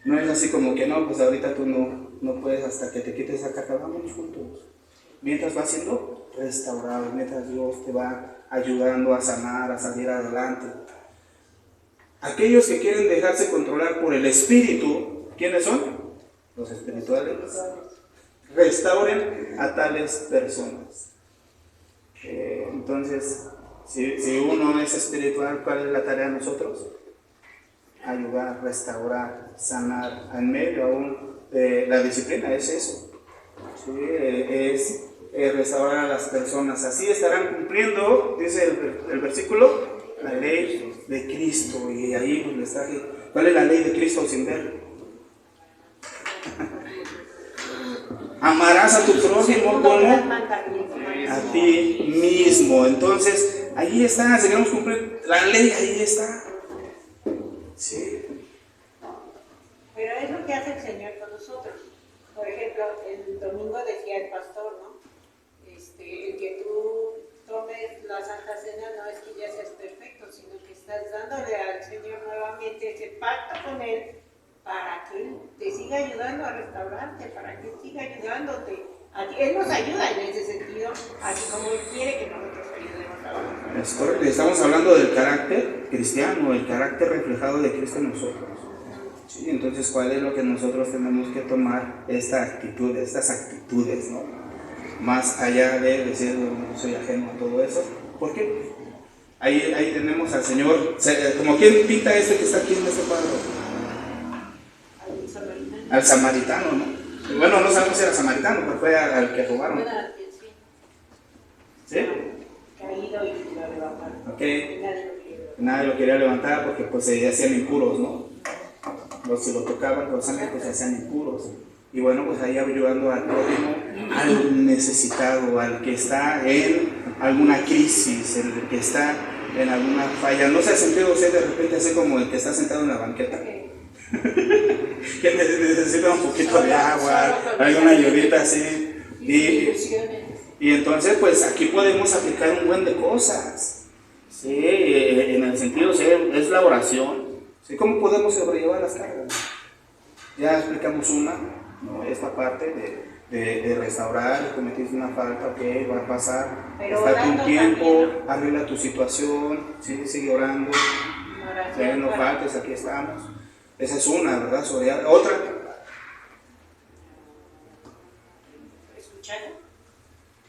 no es así como que no, pues ahorita tú no puedes hasta que te quites esa carga, vamos juntos. Mientras va siendo restaurado, mientras Dios te va ayudando a sanar, a salir adelante. Aquellos que quieren dejarse controlar por el espíritu, ¿quiénes son? Los espirituales. Restauren a tales personas. Entonces, si uno es espiritual, ¿cuál es la tarea de nosotros? Ayudar, restaurar, sanar. En medio aún de la disciplina es eso. ¿Sí? Es restaurar a las personas. Así estarán cumpliendo, dice el versículo, la ley de Cristo. Y ahí pues, les traje, ¿cuál es la ley de Cristo sin ver? Amarás a tu prójimo como a ti mismo. Entonces, ahí está, si queremos cumplir la ley, ahí está. Sí. Pero es lo que hace el Señor con nosotros. Por ejemplo, el domingo decía el pastor, ¿no? El que tú tomes la Santa Cena no es que ya seas perfecto, sino que estás dándole al Señor nuevamente ese pacto con Él para que Él te siga ayudando a restaurarte, para que Él siga ayudándote. Él nos ayuda en ese sentido, así como Él quiere que nosotros ayudemos a otros. Es correcto, estamos hablando del carácter cristiano, el carácter reflejado de Cristo en nosotros. Sí, entonces, ¿cuál es lo que nosotros tenemos que tomar? Estas actitudes, ¿no? Más allá de decir, no soy ajeno a todo eso. ¿Por qué? Ahí tenemos al Señor, como quien pinta que está aquí en este cuadro. Al samaritano, ¿no? Bueno, no sabemos si era samaritano, pero fue al que robaron. ¿Sí? Caído y lo levantaron. Ok. Nadie lo quería levantar porque pues se hacían impuros, ¿no? Si lo tocaban con sangre, pues se hacían impuros. Y bueno, pues ahí ayudando al prójimo, al necesitado, al que está en alguna crisis, el que está en alguna falla. ¿No se ha sentido usted de repente así como el que está sentado en la banqueta? Que necesita un poquito de agua, alguna ayudita así. Y entonces, pues aquí podemos aplicar un buen de cosas. Sí, en el sentido, sí, es la oración. ¿Sí? ¿Cómo podemos sobrellevar las cargas? Ya explicamos ¿no? Esta parte de restaurar, cometiste una falta, ok, va a pasar, estate un tiempo, arregla tu situación, ¿sí? Sigue orando, no faltes, aquí estamos. Esa es una, ¿verdad? Otra. ¿Escuchar?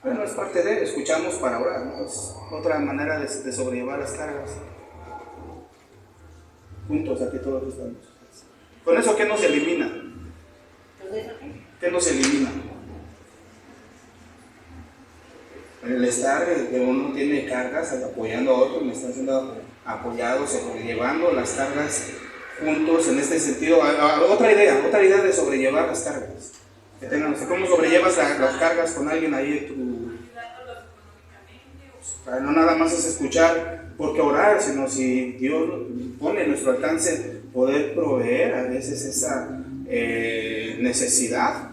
Bueno, es parte de, escuchamos para orar, ¿no? Es otra manera de sobrellevar las cargas. Juntos, aquí todos estamos. Con eso, ¿qué nos elimina? ¿Qué nos elimina? El estar, que uno tiene cargas apoyando a otros, me están siendo apoyados, sobrellevando las cargas juntos en este sentido. Otra idea de sobrellevar las cargas. Que tengan, ¿cómo sobrellevas las cargas con alguien ahí en tu... No nada más es escuchar porque orar, sino si Dios pone en nuestro alcance poder proveer a veces esa necesidad,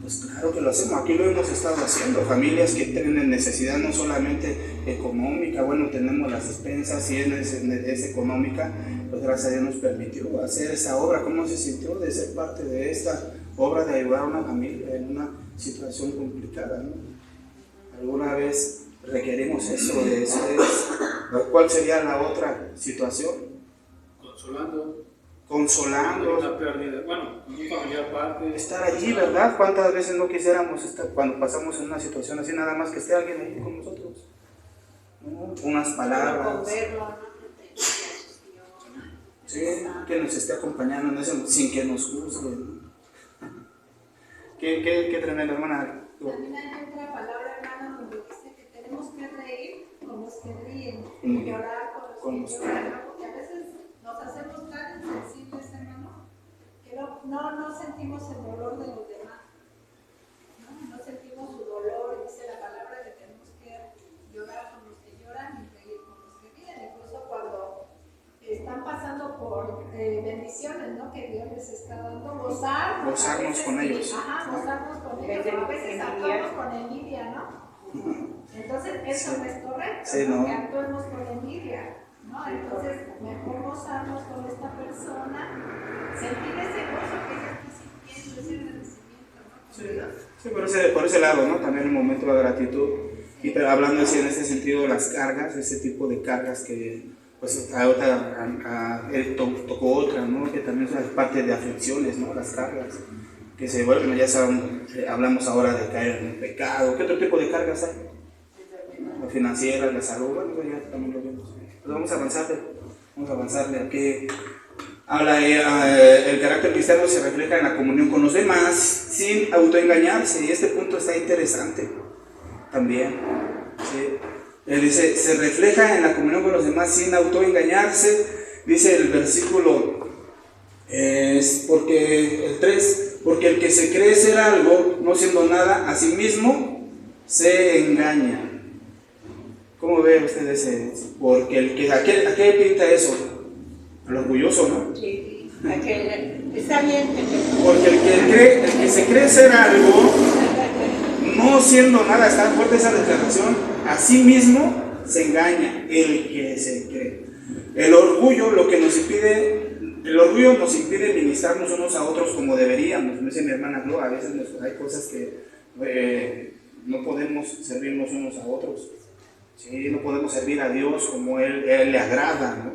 pues claro que lo hacemos. Aquí lo hemos estado haciendo. Familias que tienen necesidad no solamente económica, bueno, tenemos las despensas, si es económica, pues gracias a Dios nos permitió hacer esa obra. ¿Cómo se sintió de ser parte de esta obra de ayudar a una familia en una situación complicada, ¿no? ¿Alguna vez requerimos eso? ¿Cuál sería la otra situación? Consolando. Una pérdida. Bueno, un familiar parte. Estar allí, ¿verdad? ¿Cuántas veces no quisiéramos estar cuando pasamos en una situación así, nada más que esté alguien ahí con nosotros? ¿No? Unas palabras. Sí, que nos esté acompañando en eso, sin que nos juzguen. ¿Qué tremenda, hermana? También hay otra palabra, hermana, donde dice que tenemos que reír como los que ríen, Mm. llorar con Con los los que lloran, ¿no? Porque a veces nos hacemos tan insensibles, hermano, que no sentimos el dolor de los demás, ¿no? No sentimos su dolor, y dice la palabra que tenemos que llorar con los que lloran y reír con los que ríen, incluso cuando están pasando por bendiciones, ¿no? Que Dios les está dando, Gozarnos a veces, con ellos. Ajá, gozarnos con ellos, Desde pero a veces envidia. actuamos con envidia, ¿no? Entonces, eso no es correcto, Sí, ¿no? ¿no? Que actuemos con envidia, ¿no? Entonces, mejor gozarnos con esta persona, sentir ese gozo que ella está sintiendo, ese agradecimiento, ¿no? Con Dios. Sí, por ese lado, ¿no? También un momento de gratitud. Y pero hablando así en este sentido, las cargas, ese tipo de cargas que, pues, él tocó otra, ¿no? Que también es parte de aflicciones, ¿no? Las cargas. Que se vuelven, ya saben, hablamos ahora de caer en el pecado. ¿Qué otro tipo de cargas hay? La financiera, la salud, bueno, ya también lo vemos. Pues vamos a avanzarle. Aquí habla el carácter cristiano se refleja en la comunión con los demás sin autoengañarse, y este punto está interesante también. ¿Sí? Él dice, se refleja en la comunión con los demás sin autoengañarse, dice el versículo, es porque el 3, porque el que se cree ser algo, no siendo nada, a sí mismo se engaña. ¿Cómo ve usted ese? Porque ¿a qué pinta eso? Al orgulloso, ¿no? Sí, está bien. Porque el que se cree ser algo, no siendo nada, está fuerte esa declaración, a sí mismo se engaña, el que se cree. El orgullo nos impide ministrarnos unos a otros como deberíamos. Me dice mi hermana Glo, a veces hay cosas que no podemos servirnos unos a otros. ¿Sí? No podemos servir a Dios como Él le agrada, ¿no?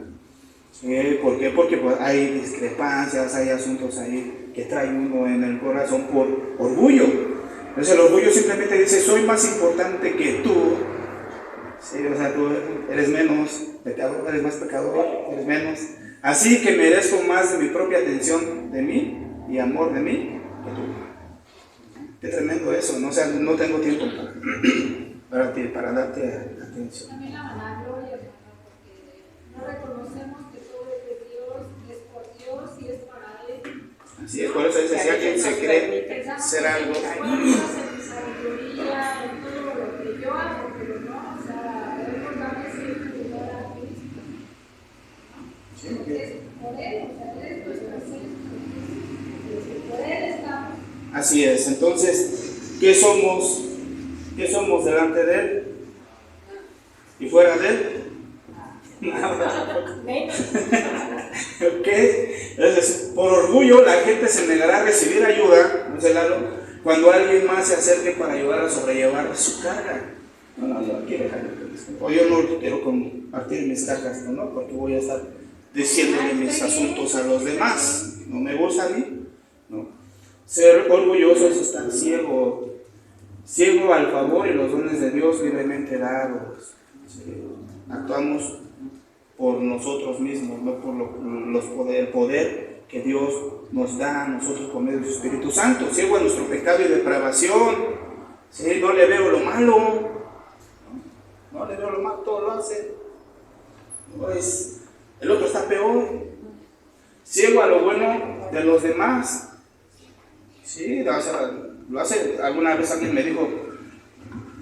¿Sí? ¿Por qué? Porque pues, hay discrepancias, hay asuntos ahí que trae uno en el corazón por orgullo. Entonces el orgullo simplemente dice, soy más importante que tú. Sí, o sea, tú eres menos pecador, eres más pecador, eres menos. Así que merezco más de mi propia atención de mí y amor de mí que tú. Qué tremendo eso, ¿no? O sea, no tengo tiempo para darte atención. También la vanagloria, hermano, porque no reconocemos que todo es de Dios, es por Dios y es para Él. Así es, por eso dice, si alguien se cree ser algo, En mi sabiduría, en todo lo que yo hago, pero no, o sea, debemos darle siempre lugar a Cristo, ¿no? Porque es por Él, o sea, Él es nuestro centro, entonces, por Él estamos. así es. Entonces, ¿qué somos? ¿Qué somos delante de Él? ¿Y fuera de Él? Nada. ¿Ok? Entonces, por orgullo la gente se negará a recibir ayuda, no sé, Lalo, cuando alguien más se acerque para ayudar a sobrellevar su carga. No quiero dejarlo. O yo no quiero compartir mis cargas, no, porque voy a estar diciéndole mis asuntos a los demás. No me gusta a mí, no. Ser orgulloso es estar ciego al favor y los dones de Dios libremente dados. ¿Sí? Actuamos por nosotros mismos, no por el poder que Dios nos da a nosotros por medio de su Espíritu Santo. Ciego a nuestro pecado y depravación. ¿Sí? No le veo lo malo. No le veo lo malo, todo lo hace. Pues, el otro está peor. Ciego a lo bueno de los demás. Sí, o sea, lo hace. Alguna vez alguien me dijo,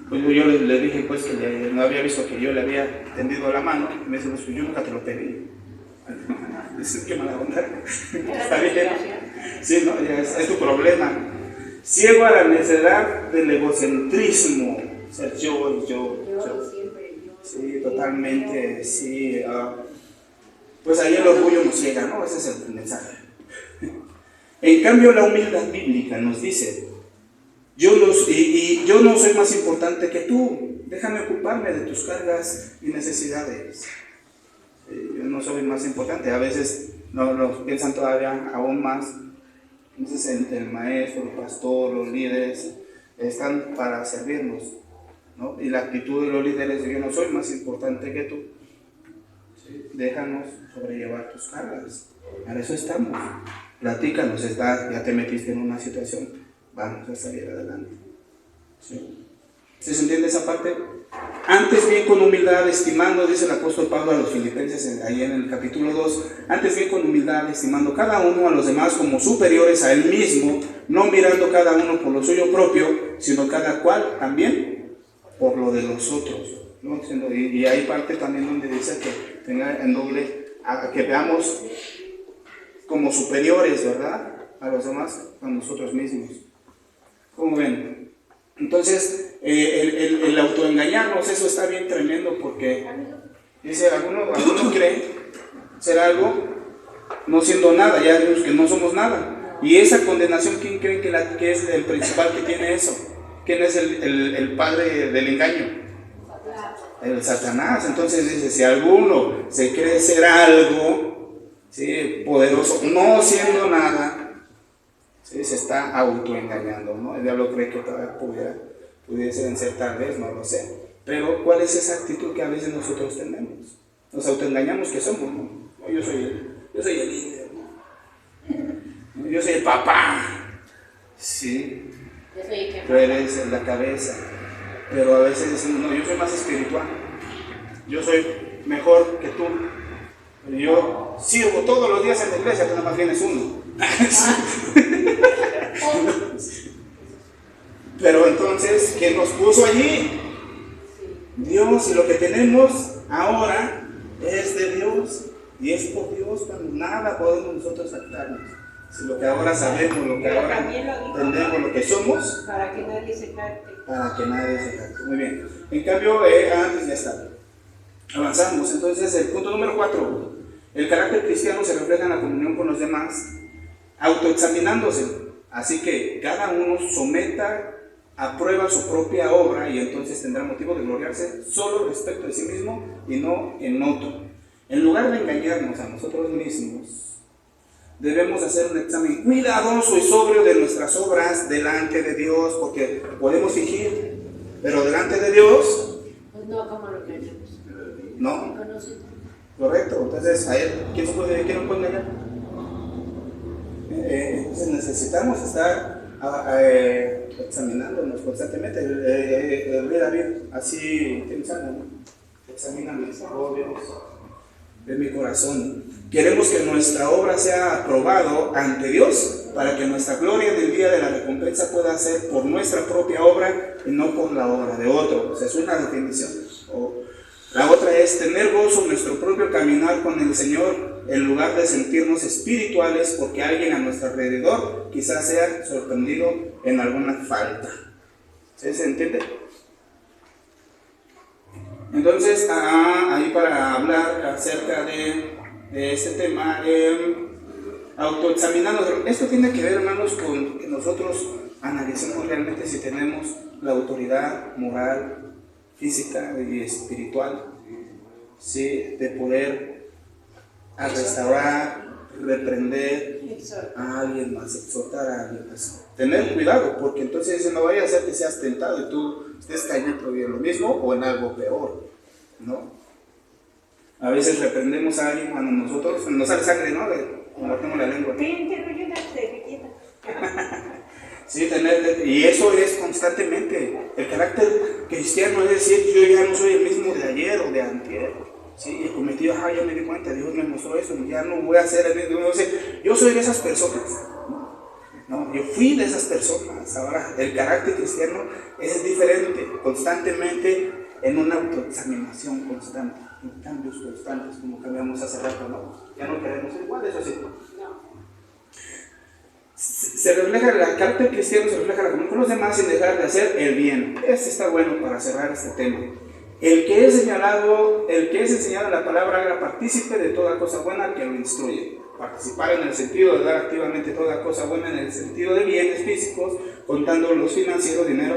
pues yo le dije pues que no había visto que yo le había tendido la mano, y me dice, pues yo nunca te lo pedí. Dice, qué mala onda. Está bien. Sí, no, ya es tu problema. Ciego a la necedad del egocentrismo. O sea, yo. Siempre yo. Sí, totalmente, sí. Pues ahí el orgullo nos ciega, ¿no? Ese es el mensaje. En cambio, la humildad bíblica nos dice, yo no soy más importante que tú, déjame ocuparme de tus cargas y necesidades. Yo no soy más importante, a veces nos piensan todavía aún más. Entonces el maestro, el pastor, los líderes están para servirnos, ¿no? Y la actitud de los líderes es, yo no soy más importante que tú. ¿Sí? Déjanos sobrellevar tus cargas. Para eso estamos. Platícanos, ya te metiste en una situación, vamos a salir adelante. ¿Sí? ¿Sí se entiende esa parte? Antes bien con humildad, estimando, dice el apóstol Pablo a los filipenses, ahí en el capítulo 2, antes bien con humildad, estimando cada uno a los demás como superiores a él mismo, no mirando cada uno por lo suyo propio, sino cada cual también por lo de los otros, ¿no? Y hay parte también donde dice que tenga en doble, que veamos como superiores, ¿verdad?, a los demás, a nosotros mismos. ¿Cómo ven? Entonces, el autoengañarnos, eso está bien tremendo, porque dice, alguno cree ser algo no siendo nada, ya vimos que no somos nada. Y esa condenación, ¿quién creen que es el principal que tiene eso? ¿Quién es el padre del engaño? El Satanás. Entonces dice, si alguno se cree ser algo, ¿sí?, poderoso, no siendo nada, ¿sí?, se está autoengañando, ¿no? El diablo cree que todavía pudiese ser, tal vez, no lo sé. Pero ¿cuál es esa actitud que a veces nosotros tenemos? Nos autoengañamos que somos, ¿no? Yo soy el líder, ¿no? Yo soy el papá, ¿sí? Tú eres la cabeza. Pero a veces decimos, no, yo soy más espiritual, yo soy mejor que tú, yo sirvo todos los días en la iglesia, pero nada más vienes uno. Pero entonces, ¿quién nos puso allí? Dios, y lo que tenemos ahora es de Dios, y es por Dios, cuando nada podemos nosotros saltarnos. Si lo que ahora sabemos, lo que ahora entendemos, lo que somos, para que nadie se jacte. Para que nadie se jacte. Muy bien. En cambio, antes ya está. Avanzamos. Entonces, el punto número 4. El carácter cristiano se refleja en la comunión con los demás, autoexaminándose. Así que cada uno someta a prueba su propia obra y entonces tendrá motivo de gloriarse solo respecto de sí mismo y no en otro. En lugar de engañarnos a nosotros mismos, debemos hacer un examen cuidadoso y sobrio de nuestras obras delante de Dios, porque podemos fingir, pero delante de Dios, Pues no, como lo creemos. no. Correcto. Entonces, a él, ¿quién no puede engañar? Entonces necesitamos estar examinándonos constantemente. El rey David, así pensando, ¿no? Examíname, oh Dios, de mi corazón. Queremos que nuestra obra sea aprobado ante Dios para que nuestra gloria en el día de la recompensa pueda ser por nuestra propia obra y no por la obra de otro. O sea, es una definición. La otra es tener gozo en nuestro propio caminar con el Señor en lugar de sentirnos espirituales porque alguien a nuestro alrededor quizás sea sorprendido en alguna falta. ¿Sí se entiende? Entonces, ahí para hablar acerca de este tema, autoexaminando. Esto tiene que ver, hermanos, con que nosotros analicemos realmente si tenemos la autoridad moral, física y espiritual, ¿sí?, de poder restaurar, reprender a alguien más, exhortar a alguien más. Tener cuidado, porque entonces no vaya a ser que seas tentado y tú estés cayendo en lo mismo o en algo peor, ¿no? A veces reprendemos a alguien cuando nosotros nos sale sangre, ¿no? Mordemos la lengua. Sí, y eso es constantemente. El carácter cristiano es decir, yo ya no soy el mismo de ayer o de antier. Sí, he cometido, ya me di cuenta, Dios me mostró eso, ya no voy a ser el mismo. Yo soy de esas personas. No, yo fui de esas personas. Ahora, el carácter cristiano es diferente, constantemente en una autoexaminación constante, en cambios constantes, como cambiamos hace rato, ¿no? Ya no queremos ser iguales, eso sí. Se refleja, el carácter cristiano se refleja la comunión con los demás sin dejar de hacer el bien. Este está bueno para cerrar este tema. El que es enseñado en la palabra haga partícipe de toda cosa buena que lo instruye. Participar en el sentido de dar activamente toda cosa buena en el sentido de bienes físicos, contando los financieros, dinero,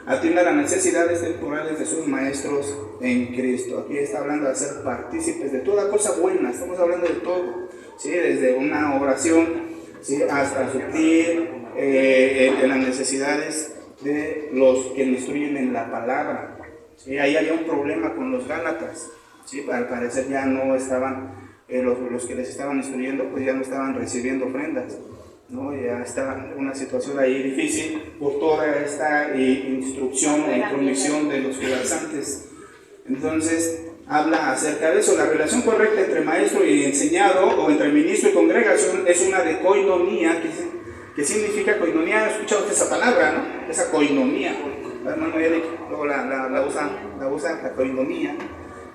atienda a las necesidades temporales de sus maestros en Cristo. Aquí está hablando de ser partícipes de toda cosa buena, estamos hablando de todo, ¿sí? Desde una oración, ¿sí?, hasta suplir en las necesidades de los que instruyen en la palabra. ¿Sí? Ahí había un problema con los gálatas, ¿sí? Al parecer ya no estaban, los que les estaban instruyendo, pues ya no estaban recibiendo ofrendas. ¿no? Ya está una situación ahí difícil por toda esta instrucción e intromisión de los judaizantes. Entonces, habla acerca de eso. La relación correcta entre maestro y enseñado, o entre ministro y congregación, es una de koinonía, que significa koinonía. ¿Has escuchado esa palabra, no? Esa koinonía. Hermano Eric luego la usa la koinonía,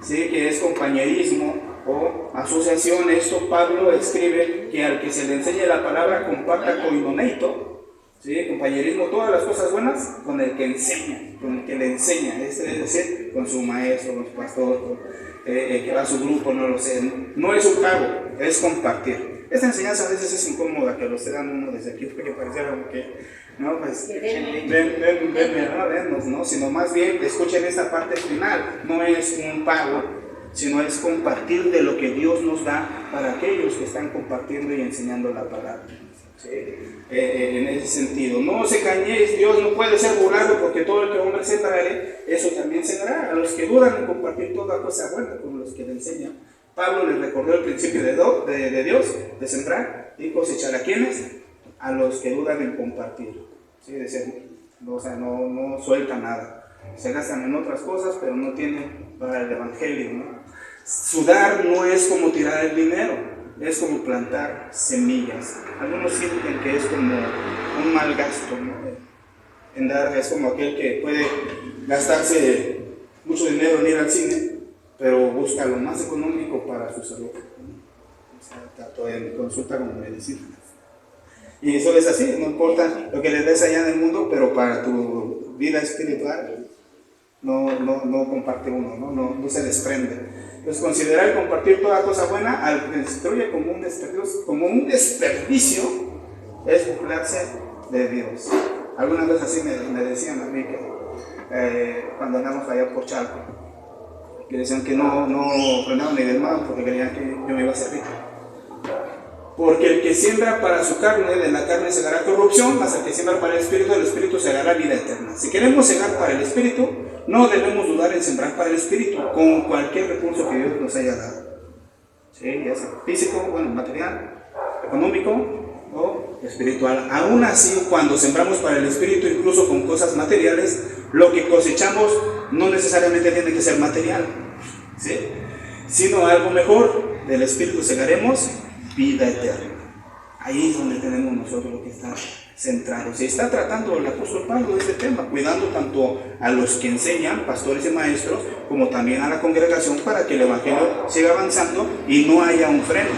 ¿sí? Que es compañerismo o asociación. Esto Pablo escribe que al que se le enseñe la palabra comparta koinoneito, ¿sí? Compañerismo, todas las cosas buenas con el que enseña, con el que le enseña, es decir, con su maestro, con su pastor, que va a su grupo, no lo sé. No es un pago, es compartir. Esta enseñanza a veces es incómoda, que lo se dan uno desde aquí, porque pareciera como que, no, pues, dennos, ¿no? Sino más bien escuchen esta parte final. No es un pago, sino es compartir de lo que Dios nos da para aquellos que están compartiendo y enseñando la palabra. ¿Sí? En ese sentido, no os engañéis, Dios no puede ser burlado, porque todo el que hombre sembrare, eso también sembrará. A los que dudan en compartir toda cosa buena con los que le enseñan. Pablo les recordó el principio de Dios, de sembrar y cosechar. ¿A quiénes? A los que dudan en compartir. ¿Sí? O sea, no sueltan nada. Se gastan en otras cosas, pero no tienen para el evangelio, ¿no? Sudar no es como tirar el dinero, es como plantar semillas. Algunos sienten que es como un mal gasto, ¿no? En dar, es como aquel que puede gastarse mucho dinero en ir al cine, pero busca lo más económico para su salud, ¿no? O sea, tanto en consulta como en medicina. Y eso es así, no importa lo que le des allá en el mundo, pero para tu vida espiritual no comparte uno, no se desprende. Entonces, considerar y compartir toda cosa buena al que destruye como un desperdicio es burlarse de Dios. Algunas veces así me decían a mí que cuando andamos allá por Chalco, que decían que no frenaban ni del mal porque creían que yo me iba a hacer rico. Porque el que siembra para su carne, de la carne segará corrupción, mas el que siembra para el espíritu segará vida eterna. Si queremos segar para el espíritu, no debemos dudar en sembrar para el espíritu, con cualquier recurso que Dios nos haya dado. ¿Sí? Ya sea físico, material, económico o espiritual. Aún así, cuando sembramos para el espíritu, incluso con cosas materiales, lo que cosechamos no necesariamente tiene que ser material, ¿sí? Sino algo mejor. Del espíritu segaremos vida eterna. Ahí es donde tenemos nosotros lo que está centrado. Se está tratando el apóstol Pablo de este tema, cuidando tanto a los que enseñan, pastores y maestros, como también a la congregación, para que el evangelio siga avanzando y no haya un freno.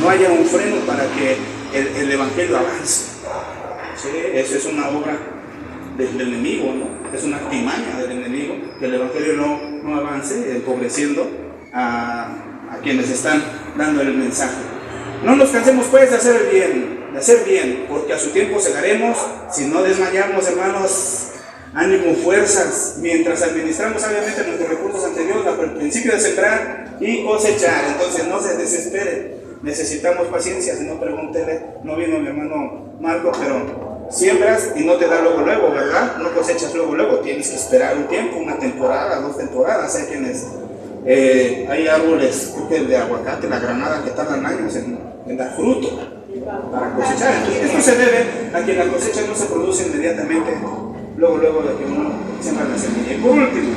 No haya un freno para que el evangelio avance. ¿Sí? Eso es una obra del enemigo, ¿no? Es una artimaña del enemigo, que el evangelio no avance, empobreciendo a quienes están dando el mensaje. No nos cansemos pues de hacer bien, porque a su tiempo segaremos, si no desmayamos, hermanos. Ánimo, fuerzas, mientras administramos sabiamente nuestros recursos ante Dios bajo el principio de sembrar y cosechar. Entonces no se desespere, necesitamos paciencia. Si no, pregúntele, no vino mi hermano Marco, pero siembras y no te da luego, ¿verdad? No cosechas luego, tienes que esperar un tiempo, una temporada, 2 temporadas. Hay quienes, hay árboles, creo que el de aguacate, la granada, que tardan años en dar fruto para cosechar. Entonces esto se debe a que la cosecha no se produce inmediatamente luego de que uno siembra la semilla. Y por último,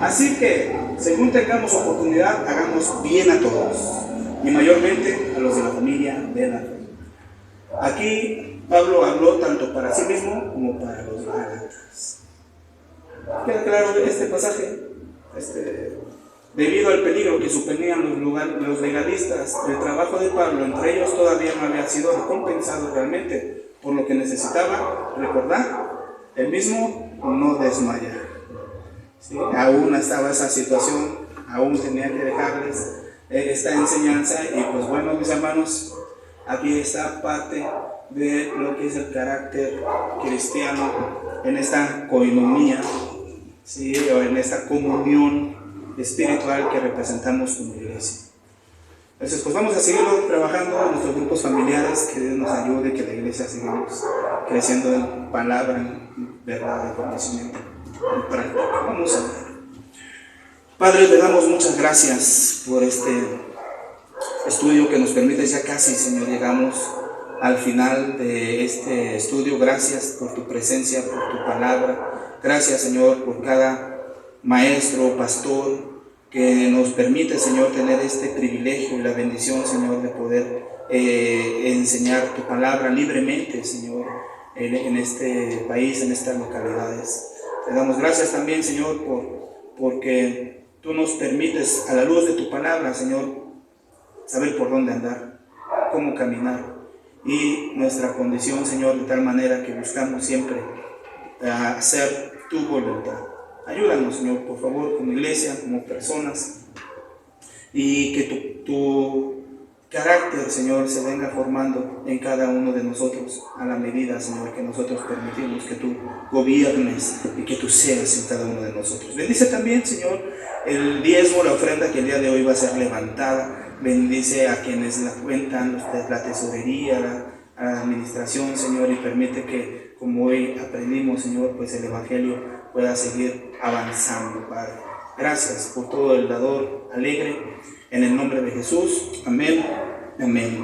así que según tengamos oportunidad, hagamos bien a todos, y mayormente a los de la familia de la fe. Aquí Pablo habló tanto para sí mismo como para los gálatas. Queda claro este pasaje, debido al peligro que suponían los legalistas, el trabajo de Pablo entre ellos todavía no había sido recompensado realmente, por lo que necesitaba recordar el mismo no desmayar. ¿Sí? Aún estaba esa situación, aún tenía que dejarles esta enseñanza. Y pues bueno, mis hermanos, aquí está parte de lo que es el carácter cristiano en esta koinonía, ¿sí? O en esta comunión espiritual que representamos como iglesia. Entonces, pues vamos a seguir trabajando en nuestros grupos familiares, que Dios nos ayude, que la iglesia sigamos creciendo en palabra, en verdad, en conocimiento, en práctica. Vamos a ver. Padre, le damos muchas gracias por este estudio que nos permite, ya casi, Señor, llegamos al final de este estudio. Gracias por tu presencia, por tu palabra. Gracias, Señor, por cada maestro, pastor, que nos permite, Señor, tener este privilegio y la bendición, Señor, de poder enseñar tu palabra libremente, Señor, en este país, en estas localidades. Te damos gracias también, Señor, porque tú nos permites, a la luz de tu palabra, Señor, saber por dónde andar, cómo caminar, y nuestra condición, Señor, de tal manera que buscamos siempre hacer tu voluntad. Ayúdanos, Señor, por favor, como iglesia, como personas, y que tu carácter, Señor, se venga formando en cada uno de nosotros a la medida, Señor, que nosotros permitimos que tú gobiernes y que tú seas en cada uno de nosotros. Bendice también, Señor, el diezmo, la ofrenda que el día de hoy va a ser levantada. Bendice a quienes la cuentan, la tesorería, la administración, Señor, y permite que, como hoy aprendimos, Señor, pues el Evangelio pueda seguir avanzando, Padre. Gracias por todo el dador alegre. En el nombre de Jesús. Amén. Amén.